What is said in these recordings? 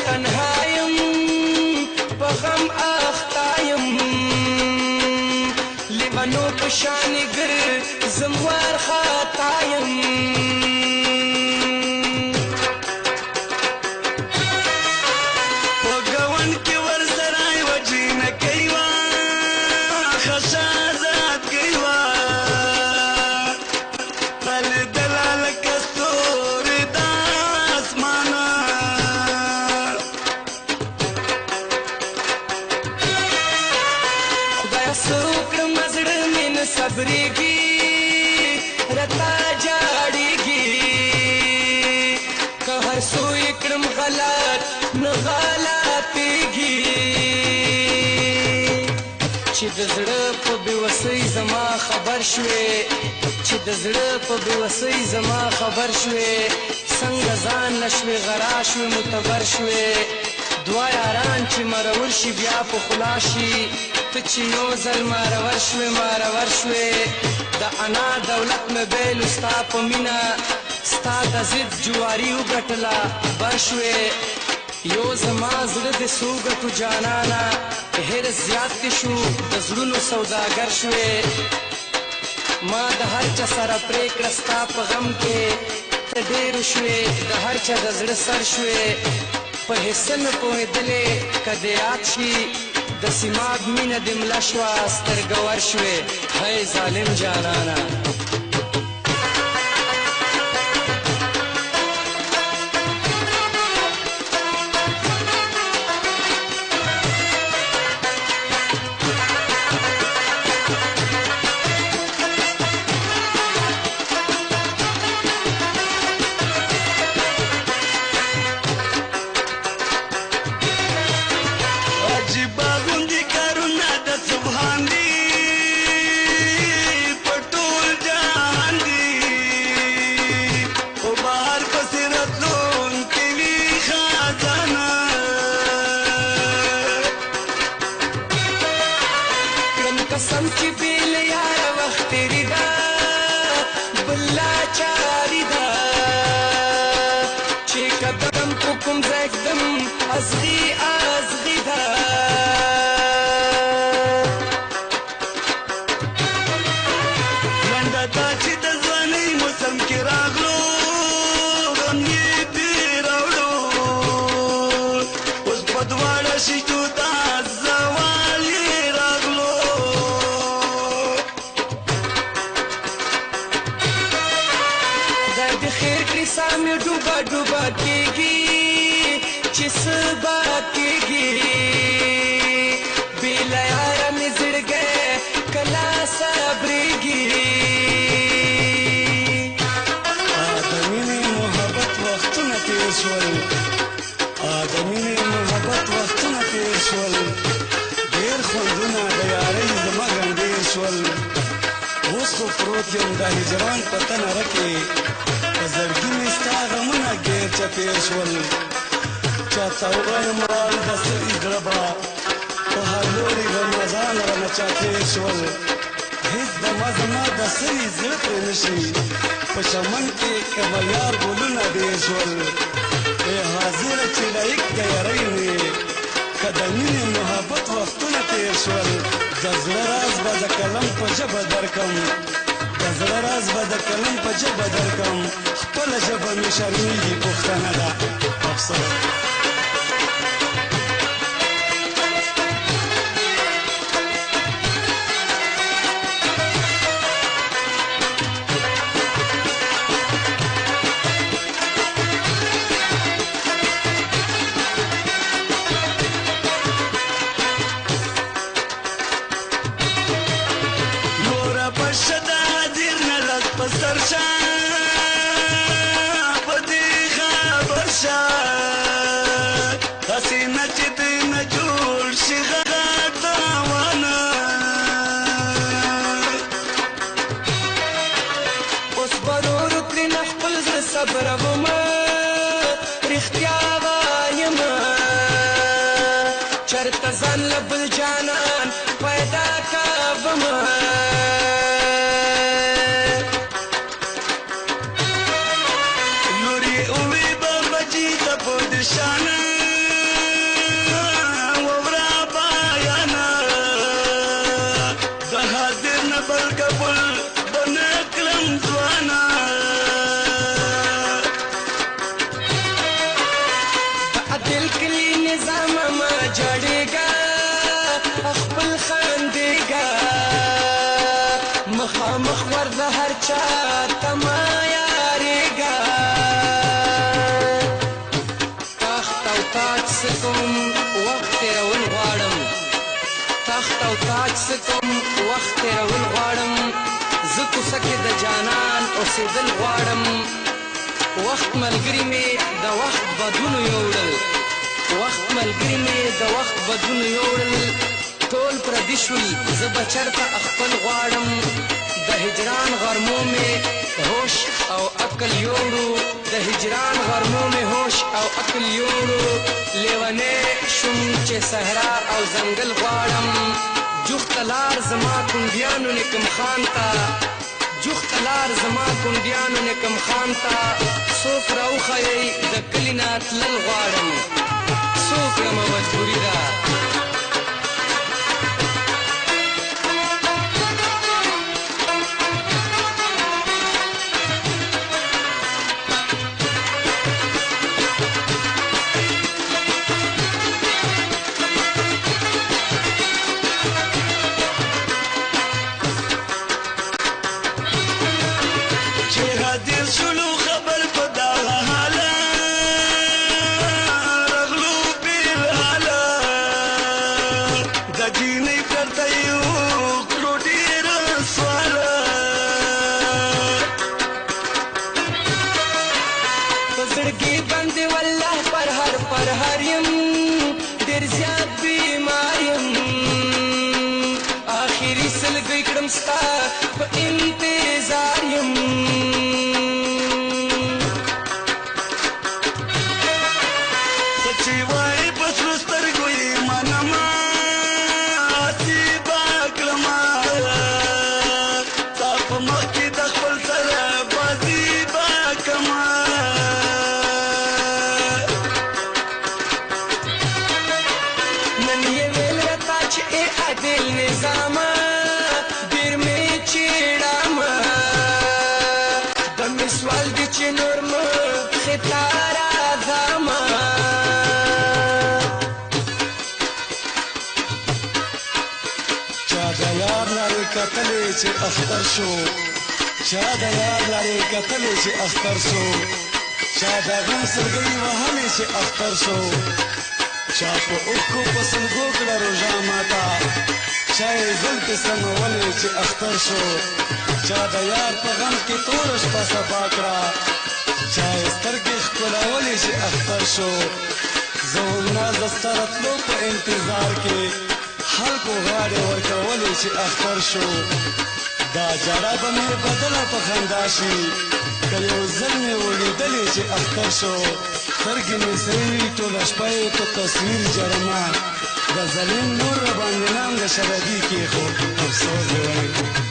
تنهایم په غم اخته یم لیونو په شان ګر زم وارخطا یم په ګاونډ کې ورسره یوه جینکۍ وه ښه شهزادګۍ وه غلېدله لکه ستورې د اسمانه خدایه څه وکړمه زړه مې نه صبرېږي راته جاړېږي که هر څو یې کړم غلط نه غلطېږي چې د زړه په بېوسۍ زما خبر شوې چې د زړه په بېوسۍ زما خبر شوې څنګه ځان نه شوې غرا شوې متبر شوې دوه یاران چې مرور شي بیا په خلا شي ته چې یو ځل مارور شوې مارور شوې د انا دولت مې بیلو ستا په مینه ستا د ضد جواري وګټله بر شوې یو زما زړه د څو ګټو جانانه حرص زیات دې شو د زړونو سوداګر شوې ما د هر چا سره پرېکړه ستا په غم کې ته ډېر شوې د هر چا د زړه سر شوې په حصه نه پوهېدلې که دې یاد شي د سیماب مینه دې مله شوه سترګه ور شوې هی ظالم جانانه قسم چې بې له یاره وخت تېرې ده بل لاچاري ده چې قدم په کوم ځای ږدم ازغي ازغي ده لنډه دا چې د ځوانۍ موسم کې راغلو غم یې دې راوړو اوس په دواړه شیشتو ته زوال یې راغلو خدای دې خیر کړي سا مې ډوبه ډوبه کېږي چې څه به کېږي بې له یاره مې زړګی کله صبرېږي د مینې محبت وختونه تېر شول د مینې محبت وختونه تېر شول ډېر خوندونه د یارۍ زما ګنډېر شول اوس خو پروت یم د هجران په تنره کې په زړګي مې ستا غمونه ګیر چپېر شول چاته ووایم رال د سړي زړه به په هر لوري رمضان رانه چاپېر شول هېڅ دمه زما د سړي زړه پرې نه شي په چمن کې که به یار ګلونه ډېر شول ای حاضره چې لایق د یارۍ مې که د مینې محبت وختونه تېر شول د زړه راز به د قلم په ژبه درکم د زړه راز به د قلم په ژبه درکم خپله ژبه مې شرمېږي پوښتنه ده افسوس صبرومه رښتیا وایم چرته ځان له بل جانان پیدا کومه نور یې اوې به بچي ته په درشانه تاج څه کوم وخت تېرول غواړم تخت او تاج څه کوم وخت تېرول غواړم زه کوڅه کې د جانان اوسېدل غواړم وخت ملګري مې د وخت بدونو یوړل وخت ملګري مې د وخت بدونو یوړل ټول پردي شول زه به چېرته خپل غواړم د هجران غرمو مې هوش او عقل یوړو د هجران غرمو مې هوش او عقل یوړو لیونی شوم چې صحرا او ځنګل غواړم جوخته لار زما کونډیانو نکم خان ته جوخته لار زما کونډیانو نکم خان ته څوک راوښیئ د کلي نه تلل غواړم څو کړمه مجبوري ده کتلې چې اختر شو چا د یار لارې کتلې چې اختر شو چا د غم سرګۍ وهلې چې اختر شو چا په اوښکو په سلګو کړه روژه ماته چا یې زلفې سمولې چې اختر شو چا د یار په غم کې توره شپه صفا کړه چا یې سترګې ښکلولې چې اختر شو زه همدا د ستا راتلو په انتظار کې خلکو غاړې ورکولې چې اختر شو دا جړه به مې بدله په خندا شي که یو ځل مې ولیدلې چې اختر شو سترګې مې سرې وي ټوله شپه یې په تصویر جړمه د ظلم نور راباندې نام د شرابي کېښود افسوس دې وایي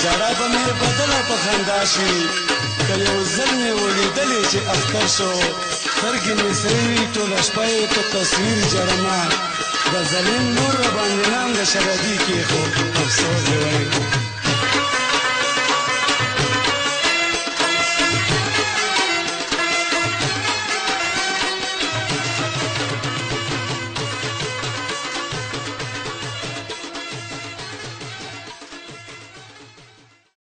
جړه به مې بدله په خندا شي که یو ځل مې ولیدلې چې اختر شو سترګې مې سرې وي ټوله شپه یې په تصویر جړمه د ظلم نور راباندې نام د شرابي کېښود افسوس دې وایي